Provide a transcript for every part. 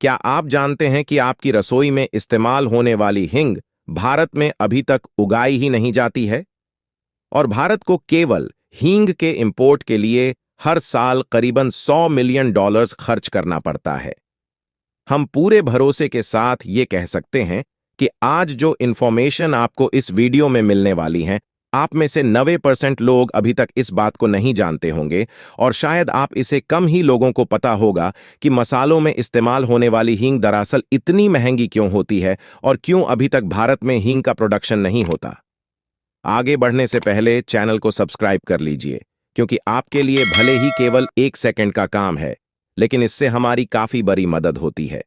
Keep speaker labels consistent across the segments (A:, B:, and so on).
A: क्या आप जानते हैं कि आपकी रसोई में इस्तेमाल होने वाली हींग भारत में अभी तक उगाई ही नहीं जाती है? और भारत को केवल हींग के इंपोर्ट के लिए हर साल करीबन $100 मिलियन खर्च करना पड़ता है। हम पूरे भरोसे के साथ ये कह सकते हैं कि आज जो इंफॉर्मेशन आपको इस वीडियो में मिलने वाली है, आप में से 90% लोग अभी तक इस बात को नहीं जानते होंगे और शायद आप इसे कम ही लोगों को पता होगा कि मसालों में इस्तेमाल होने वाली हींग दरअसल इतनी महंगी क्यों होती है और क्यों अभी तक भारत में हींग का प्रोडक्शन नहीं होता। आगे बढ़ने से पहले चैनल को सब्सक्राइब कर लीजिए, क्योंकि आपके लिए भले ही केवल 1 सेकंड का काम है, लेकिन इससे हमारी काफी बड़ी मदद होती है।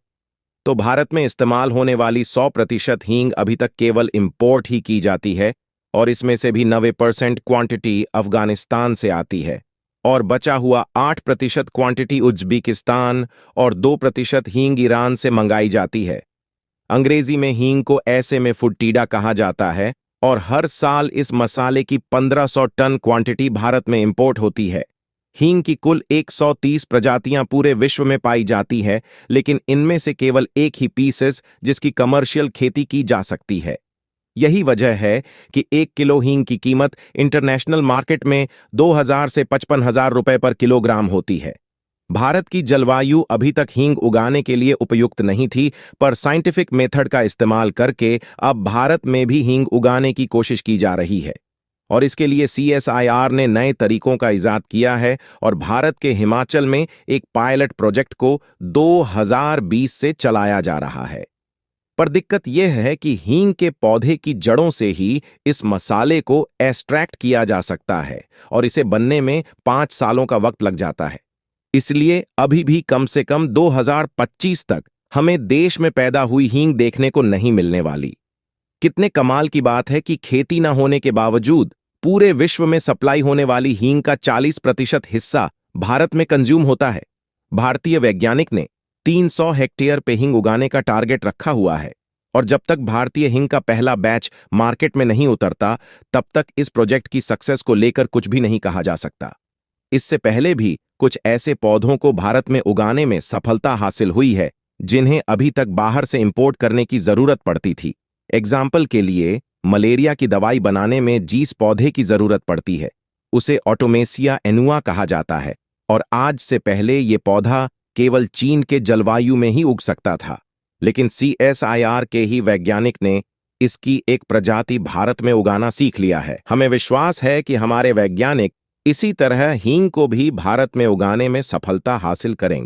A: तो भारत में इस्तेमाल होने वाली 100% हींग अभी तक केवल इंपोर्ट ही की जाती है और इसमें से भी 90% क्वांटिटी अफगानिस्तान से आती है और बचा हुआ 8% क्वांटिटी उज्बेकिस्तान और 2% हींग ईरान से मंगाई जाती है। अंग्रेजी में हींग को ऐसे में फुट्टीडा कहा जाता है और हर साल इस मसाले की 1500 टन क्वांटिटी भारत में इंपोर्ट होती है। हींग की कुल 130 प्रजातियां पूरे विश्व में पाई जाती है, लेकिन इनमें से केवल एक ही पीसेस जिसकी कमर्शियल खेती की जा सकती है। यही वजह है कि 1 किलो हींग की कीमत इंटरनेशनल मार्केट में 2000 से 55,000 रुपए पर किलोग्राम होती है। भारत की जलवायु अभी तक हींग उगाने के लिए उपयुक्त नहीं थी, पर साइंटिफिक मेथड का इस्तेमाल करके अब भारत में भी हींग उगाने की कोशिश की जा रही है और इसके लिए CSIR ने नए तरीकों का इजाद किया है और भारत के हिमाचल में एक पायलट प्रोजेक्ट को 2020 से चलाया जा रहा है। पर दिक्कत यह है कि हींग के पौधे की जड़ों से ही इस मसाले को एक्सट्रैक्ट किया जा सकता है और इसे बनने में 5 सालों का वक्त लग जाता है। इसलिए अभी भी कम से कम 2025 तक हमें देश में पैदा हुई हींग देखने को नहीं मिलने वाली। कितने कमाल की बात है कि खेती न होने के बावजूद पूरे विश्व में सप्लाई होने वाली हींग का 40% हिस्सा भारत में कंज्यूम होता है। भारतीय वैज्ञानिक ने 300 हेक्टेयर पे हींग उगाने का टारगेट रखा हुआ है और जब तक भारतीय हींग का पहला बैच मार्केट में नहीं उतरता, तब तक इस प्रोजेक्ट की सक्सेस को लेकर कुछ भी नहीं कहा जा सकता। इससे पहले भी कुछ ऐसे पौधों को भारत में उगाने में सफलता हासिल हुई है जिन्हें अभी तक बाहर से इंपोर्ट करने की जरूरत पड़ती थी। एग्जाम्पल के लिए, मलेरिया की दवाई बनाने में जिस पौधे की जरूरत पड़ती है उसे ऑटोमेसिया एनुआ कहा जाता है और आज से पहले ये पौधा केवल चीन के जलवायु में ही उग सकता था, लेकिन CSIR के ही वैज्ञानिक ने इसकी एक प्रजाति भारत में उगाना सीख लिया है। हमें विश्वास है कि हमारे वैज्ञानिक इसी तरह हींग को भी भारत में उगाने में सफलता हासिल करेंगे।